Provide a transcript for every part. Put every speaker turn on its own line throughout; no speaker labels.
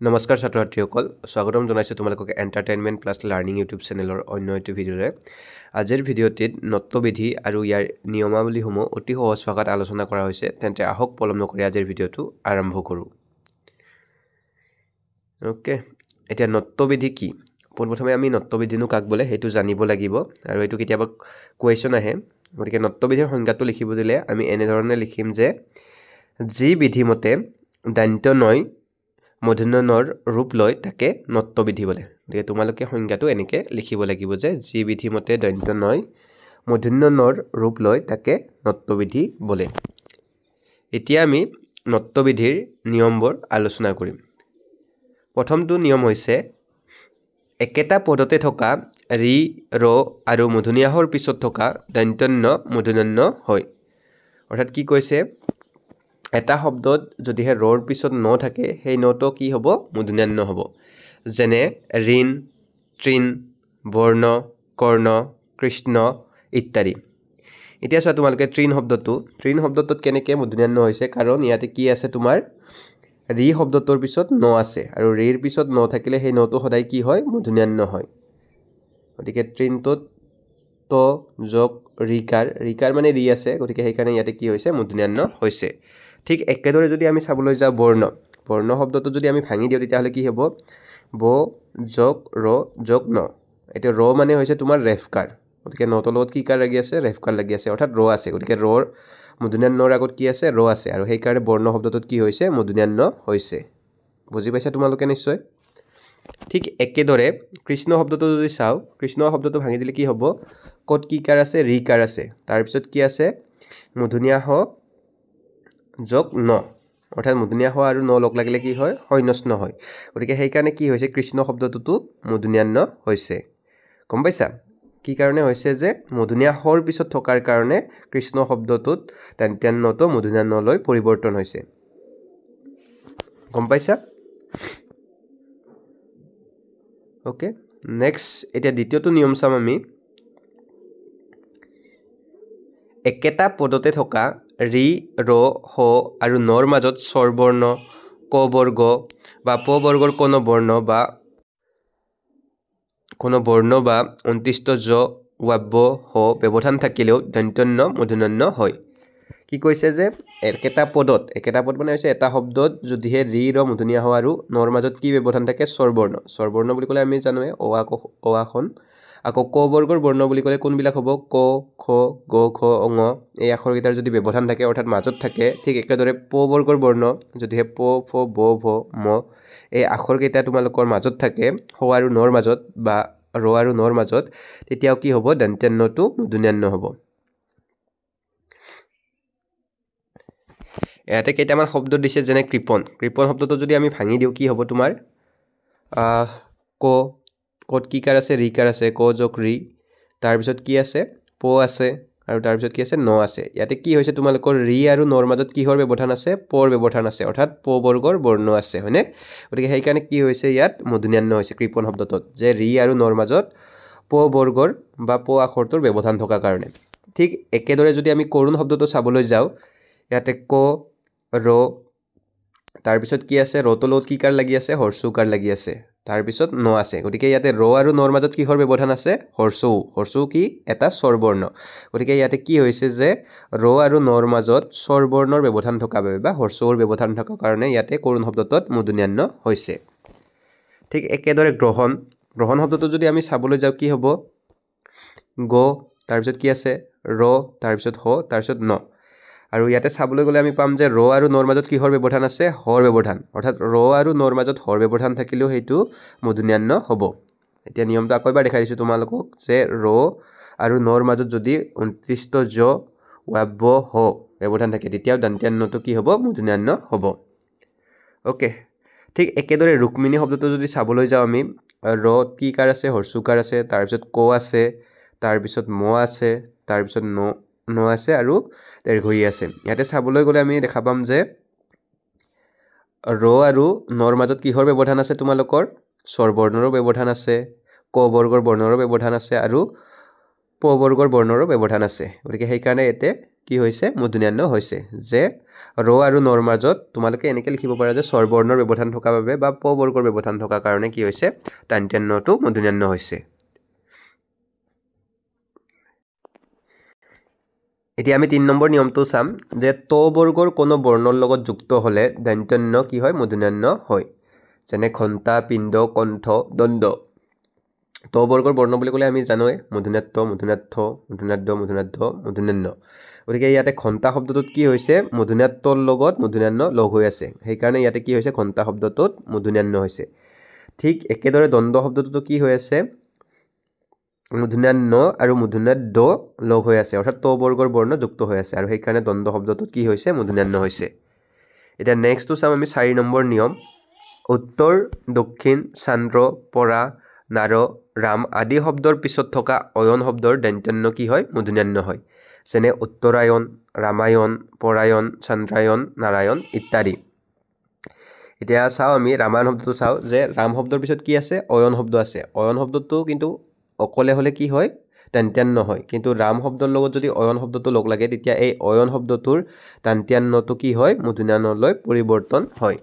নমস্কাৰ ছাত্ৰ ছাত্ৰীসকল স্বাগতম জনাইছো তোমালোকক এন্টাৰটেইনমেন্ট প্লাস লাৰ্নিং ইউটিউব চেনেলৰ অন্য এটা ভিডিঅ'ৰে আজিৰ ভিডিঅ'টিত নত্যবিধি আৰু ইয়াৰ নিয়মাৱলীসমূহ অতি সহজ ভাষাত আলোচনা কৰা হৈছে তেন্তে আহক পলম নকৰি আজিৰ ভিডিঅ'টো আৰম্ভ কৰো ওকে এতিয়া নত্যবিধি কি পোনপ্ৰথমে আমি নত্যবিধিনো কাক বলে হেতু জানিব লাগিব আৰু এটো কিতাবা কোৱেশ্চন আহে গতিকে নত্যবিধিৰ সংজ্ঞাটো লিখিব দিলে আমি এনে ধৰণে লিখিম যে যি বিধিমতে দান্ত নয় মূৰ্ধন্যৰ ৰূপ লয় তাকে নত্যবিধি বলে গতিকে তোমালোকে সংজ্ঞাটো এনেকে লিখিব লাগিব যে যি বিধিমতে দন্ত নয় মূৰ্ধন্যৰ ৰূপ লয় তাকে নত্যবিধি বলে এতিয়া আমি নত্যবিধিৰ নিয়মবোৰ আলোচনা কৰিম প্ৰথমটো নিয়ম হৈছে একেটা পদতে থকা ৰি ৰ আৰু মূৰ্ধন্যৰ পিছত থকা দন্তন্য মূৰ্ধন্য হয় অৰ্থাৎ কি কৈছে এটা শব্দত যদিহে ৰৰ পিছত ন থাকে সেই নটো কি হ'ব মূৰ্ধন্য হ'ব যেনে ঋণ তৃণ বৰ্ণ কৰ্ণ কৃষ্ণ ইত্যাদি এতিয়া চোৱা তোমালোকে তৃণ শব্দটোত কেনেকৈ মূৰ্ধন্য হৈছে কাৰণ ইয়াতে কি আছে তোমাৰ ৰি শব্দটোৰ পিছত ন আছে আৰু ৰিৰ পিছত ন থাকিলে সেই নটো সদায় কি হয় মূৰ্ধন্য হয় গতিকে তৃণটোত ত যোগ ৰিকাৰ মানে ৰি আছে গতিকে সেইকাৰণে ইয়াতে কি হৈছে মূৰ্ধন্য হৈছে ঠিক একেদৰে যদি আমি চাবলৈ যাওঁ বৰ্ণ শব্দটো যদি আমি ভাঙি দিও তেতিয়া হলে কি হ'ব ব যোগ ৰ যোগ ন এটা ৰ মানে হৈছে তোমাৰ ৰেফকাৰ গতিকে নটো লগত কি কাৰ লাগি আছে ৰেফকাৰ লাগি আছে অৰ্থাৎ ৰ আছে গতিকে ৰৰ মূৰ্ধন্যৰ আগত কি আছে ৰ আছে আৰু সেই কাৰণে বৰ্ণ শব্দটোত কি হৈছে মূৰ্ধন্য হৈছে বুজি পাইছা তোমালোকে নিশ্চয় ঠিক একেদৰে কৃষ্ণ শব্দটো যদি চাও কৃষ্ণ শব্দটো ভাঙি দিলে কি হ'ব কত কি কাৰ আছে ৰি কাৰ আছে তাৰ পিছত কি আছে মূৰ্ধন্য হ যোগ ন অৰ্থাৎ মূৰ্ধন্য হ আৰু ন লগ লাগিলে কি হয় হয়নস্ন হয় গতিকে সেই কাৰণে কি হৈছে কৃষ্ণ শব্দটো মূৰ্ধন্য হৈছে গম পাইছা কি কাৰণে হৈছে যে মূৰ্ধন্য হৰ পিছত থকাৰ কাৰণে কৃষ্ণ শব্দটোত দন্ত্যন্যটো মূৰ্ধন্যলৈ পৰিৱৰ্তন হৈছে গম পাইছা ওকে নেক্সট এটা দ্বিতীয়টো নিয়ম চাম আমি একেটা পদতে থকা ৰি ৰ হ আৰু নৰ মাজত স্বৰবৰ্ণ ক বৰ্গ বা প বৰ্গৰ কোনো বৰ্ণ বা অন্ত্যস্ত জ ৱাব্য হ ব্যৱধান থাকিলেও দন্তন্য মূৰ্ধন্য হয় কি কৈছে যে একেটা পদ মানে হৈছে এটা শব্দত যদিহে ৰি ৰ মূৰ্ধন্য হ আৰু নৰ মাজত কি ব্যৱধান থাকে স্বৰবৰ্ণ বুলি ক'লে আমি জানোৱে অ আখন আকৌ ক বৰ্গৰ বৰ্ণ বুলি ক'লে কোনবিলাক হ'ব ক খ গ ঘ ঙ এই আখৰকেইটাৰ যদি ব্যৱধান থাকে অৰ্থাৎ মাজত থাকে ঠিক একেদৰে প বৰ্গৰ বৰ্ণ যদিহে প ফ ব ভ ম এই আখৰকেইটা তোমালোকৰ মাজত থাকে হ আৰু নৰ মাজত বা ৰ আৰু নৰ মাজত তেতিয়াও কি হ'ব দন্ত্যন্যটো মূৰ্ধন্য হ'ব ইয়াতে কেইটামান শব্দ দিছে যেনে কৃপন শব্দটো যদি আমি ভাঙি দিও কি হ'ব তোমাৰ কত কি কাৰ আছে ৰি কাৰ আছে ক যোগ ৰি তাৰ পিছত কি আছে প আছে আৰু তাৰ পিছত কি আছে ন আছে ইয়াতে কি হৈছে তোমালোকৰ ৰি আৰু নৰ মাজত কিহৰ ব্যৱধান আছে পৰ ব্যৱধান আছে অৰ্থাৎ প বৰ্গৰ বৰ্ণ আছে হয়নে গতিকে সেই কাৰণে কি হৈছে ইয়াত মূৰ্ধন্য হৈছে কৃপন শব্দটোত যে ৰি আৰু নৰ মাজত প বৰ্গৰ বা প আখৰটোৰ ব্যৱধান থকা কাৰণে ঠিক একেদৰে যদি আমি কৰুণ শব্দটো চাবলৈ যাওঁ ইয়াতে ক ৰ তাৰ পিছত কি আছে ৰটো লগত কি কাৰ লাগি আছে হৰ্ষু কাৰ লাগি আছে তাৰ পিছত ন আছে গতিকে ইয়াতে ৰ আৰু নৰ মাজত কিহৰ ব্যৱধান আছে হৰ্ষু কি এটা স্বৰবৰ্ণ গতিকে ইয়াতে কি হৈছে যে ৰ আৰু নৰ মাজত স্বৰবৰ্ণৰ ব্যৱধান থকা বাবে বা হৰ্ষুৰ ব্যৱধান থকা কাৰণে ইয়াতে কৰুণ শব্দটোত মূৰ্ধন্য হৈছে ঠিক একেদৰে গ্ৰহণ শব্দটো যদি আমি চাবলৈ যাওঁ কি হ'ব গ তাৰ পিছত কি আছে ৰ তাৰ পিছত হ তাৰ পিছত ন আৰু ইয়াতে চাবলৈ গ'লে আমি পাম যে ৰ আৰু নৰ মাজত কিহৰ ব্যৱধান আছে হৰ ব্যৱধান অৰ্থাৎ ৰ আৰু নৰ মাজত হৰ ব্যৱধান থাকিলেও সেইটো মূৰ্ধন্য হ'ব এতিয়া নিয়মটো আকৌ এবাৰ দেখাই দিছোঁ তোমালোকক যে ৰ আৰু নৰ মাজত যদি অন্ত্যস্ত জ ৱাব্য হ ব্যৱধান থাকে তেতিয়াও দন্ত্যন্যটো কি হ'ব মূৰ্ধন্য হ'ব ওকে ঠিক একেদৰে ৰুক্মিণী শব্দটো যদি চাবলৈ যাওঁ আমি ৰ কি কাৰ আছে হৰ্ষু কাৰ আছে তাৰ পিছত ক আছে তাৰ পিছত ম আছে তাৰ পিছত ন আছে আৰু দীৰ্ঘই আছে ইয়াতে চাবলৈ গ'লে আমি দেখা পাম যে ৰ আৰু নৰ মাজত কিহৰ ব্যৱধান আছে তোমালোকৰ স্বৰবৰ্ণৰো ব্যৱধান আছে ক বৰ্গৰ বৰ্ণৰো ব্যৱধান আছে আৰু প বৰ্গৰ বৰ্ণৰো ব্যৱধান আছে গতিকে সেই কাৰণে এতে কি হৈছে মূৰ্ধন্য হৈছে যে ৰ আৰু নৰ মাজত তোমালোকে এনেকৈ লিখিব পাৰা যে স্বৰবৰ্ণৰ ব্যৱধান থকাৰ বাবে বা প বৰ্গৰ ব্যৱধান থকাৰ কাৰণে কি হৈছে দন্ত্য মূৰ্ধন্য হৈছে এতিয়া আমি 3 নম্বৰ নিয়মটো চাম যে ত বৰ্গৰ কোনো বৰ্ণৰ লগত যুক্ত হলে দন্ত্য কি হয় মূৰ্ধন্য হয় যেনে ঘণ্টা পিণ্ড কণ্ঠ দণ্ড ত বৰ্গৰ বৰ্ণ বুলি ক'লে আমি জানোৱে মূৰ্ধন্য মূৰ্ধন্য গতিকে ইয়াতে ঘণ্টা শব্দটোত কি হৈছে মূৰ্ধন্যৰ লগত মূৰ্ধন্য লগ হৈ আছে সেইকাৰণে ইয়াতে কি হৈছে ঘণ্টা শব্দটোত মূৰ্ধন্য হৈছে ঠিক একেদৰে দণ্ড শব্দটোতো কি হৈ আছে মূৰ্ধন্য আৰু মূৰ্ধন্য ড লগ হৈ আছে অৰ্থাৎ ত বৰ্গৰ বৰ্ণ যুক্ত হৈ আছে আৰু সেইকাৰণে দণ্ড শব্দটোত কি হৈছে মূৰ্ধন্য হৈছে এতিয়া নেক্সটটো চাম আমি 4 নম্বৰ নিয়ম উত্তৰ দক্ষিণ চন্দ্ৰ পৰা নাৰ ৰাম আদি শব্দৰ পিছত থকা অয়ন শব্দৰ দন্ত্য কি হয় মূৰ্ধন্য হয় যেনে উত্তৰায়ণ ৰামায়ণ পৰায়ণ চন্দ্ৰায়ণ নাৰায়ণ ইত্যাদি এতিয়া চাও আমি ৰামায়ণ শব্দটো চাও যে ৰাম শব্দৰ পিছত কি আছে অয়ন শব্দ আছে অয়ন শব্দটো কিন্তু অকলে হলে কি হয় দন্ত্য হয় কিন্তু ৰাম শব্দৰ লগত যদি অয়ন শব্দটো লগ লাগে তেতিয়া এই অয়ন শব্দটোৰ দন্ত্যটো কি হয় মূৰ্ধন্যলৈ পৰিৱৰ্তন হয়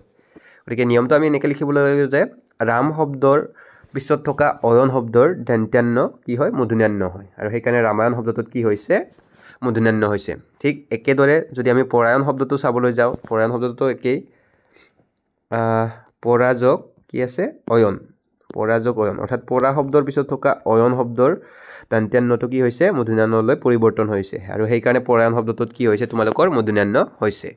গতিকে নিয়মটো আমি এনেকৈ লিখিবলৈ লাগিব যে ৰাম শব্দৰ পিছত থকা অয়ন শব্দৰ দন্ত্য কি হয় মূৰ্ধন্য হয় আৰু সেইকাৰণে ৰামায়ণ শব্দটোত কি হৈছে মূৰ্ধন্য হৈছে ঠিক একেদৰে যদি আমি পৰায়ণ শব্দটো চাবলৈ যাওঁ পৰায়ণ শব্দটো একেই পৰাযোগ কি আছে অয়ন পৰাযোগ অয়ন অৰ্থাৎ পৰা শব্দৰ পিছত থকা অয়ন শব্দৰ দন্ত্যটো কি হৈছে মূৰ্ধন্যলৈ পৰিৱৰ্তন হৈছে আৰু সেইকাৰণে পৰায়ণ শব্দটোত কি হৈছে তোমালোকৰ মূৰ্ধন্য হৈছে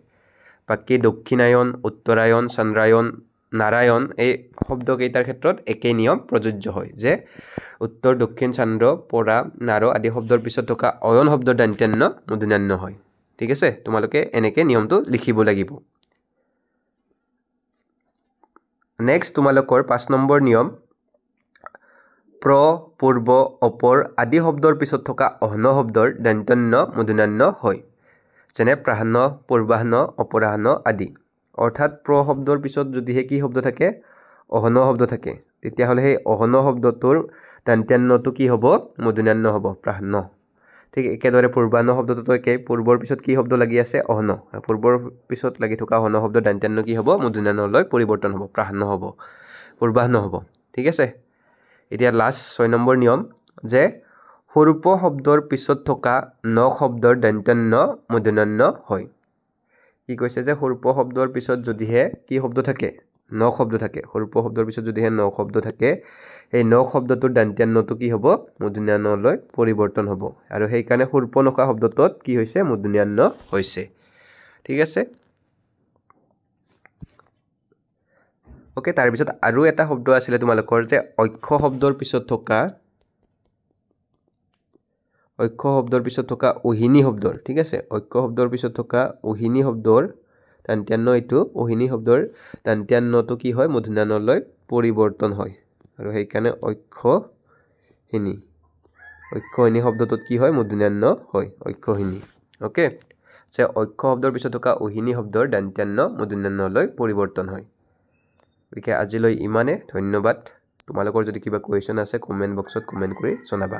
বাকি দক্ষিণায়ন উত্তৰায়ণ চন্দ্ৰায়ণ নাৰায়ণ এই শব্দকেইটাৰ ক্ষেত্ৰত একেই নিয়ম প্ৰযোজ্য হয় যে উত্তৰ দক্ষিণ চন্দ্ৰ পৰা নাৰ আদি শব্দৰ পিছত থকা অয়ন শব্দৰ দন্ত্য মূৰ্ধন্য হয় ঠিক আছে তোমালোকে এনেকৈ নিয়মটো লিখিব লাগিব নেক্সট তোমালোকৰ 5 নম্বৰ নিয়ম প্ৰ পূৰ্ব অপৰ আদি শব্দৰ পিছত থকা অহন শব্দৰ দন্ত্য মূৰ্ধন্য হয় যেনে প্ৰাহ্ন পূৰ্বাহ্ন অপৰাহ্ন আদি অৰ্থাৎ প্ৰ শব্দৰ পিছত যদিহে কি শব্দ থাকে অহন শব্দ থাকে তেতিয়াহ'লে সেই অহন শব্দটোৰ দন্ত্যটো কি হ'ব মূৰ্ধন্য হ'ব প্ৰাহ্ন ঠিক একেদৰে পূৰ্বাহ্ন শব্দটোতো একেই পূৰ্বৰ পিছত কি শব্দ লাগি আছে অহন পূৰ্বৰ পিছত লাগি থকা অহন শব্দৰ দন্ত্য কি হ'ব মূৰ্ধন্যলৈ পৰিৱৰ্তন হ'ব প্ৰাহ্ন হ'ব পূৰ্বাহ্ন হ'ব ঠিক আছে এতিয়া লাষ্ট 6 নম্বৰ নিয়ম যে সৰুপ শব্দৰ পিছত থকা ন শব্দৰ দন্ত্য মূৰ্ধন্য হয় কি কৈছে যে সৰুপ শব্দৰ পিছত যদিহে কি শব্দ থাকে ন শব্দ থাকে সৰুপ শব্দৰ পিছত যদিহে ন শব্দ থাকে এই ন শব্দটোৰ দন্ত্যটো কি হ'ব মূৰ্ধন্যলৈ পৰিৱৰ্তন হ'ব আৰু সেইকাৰণে সূৰ্পনখা শব্দটোত কি হৈছে মূৰ্ধন্য হৈছে ঠিক আছে ওকে তাৰ পিছত আৰু এটা শব্দ আছিল তোমালোকৰ যে অক্ষ শব্দৰ পিছত থকা ওহিনী শব্দৰ ঠিক আছে অক্ষ শব্দৰ পিছত থকা ওহিনী শব্দৰ দন্ত্য এইটো ওহিনী শব্দৰ দন্ত্যটো কি হয় মূৰ্ধন্যলৈ পৰিৱৰ্তন হয় আৰু সেইকাৰণে অক্ষহীনী শব্দটোত কি হয় মূৰ্ধন্য হয় অক্ষহীনী ওকে যে অক্ষ শব্দৰ পিছত থকা ওহিনী শব্দৰ দন্ত্য মূৰ্ধন্যলৈ পৰিৱৰ্তন হয় গতিকে আজিলৈ ইমানে ধন্যবাদ তোমালোকৰ যদি কিবা কোৱেশ্চন আছে কমেন্ট বক্সত কমেন্ট কৰি জনাবা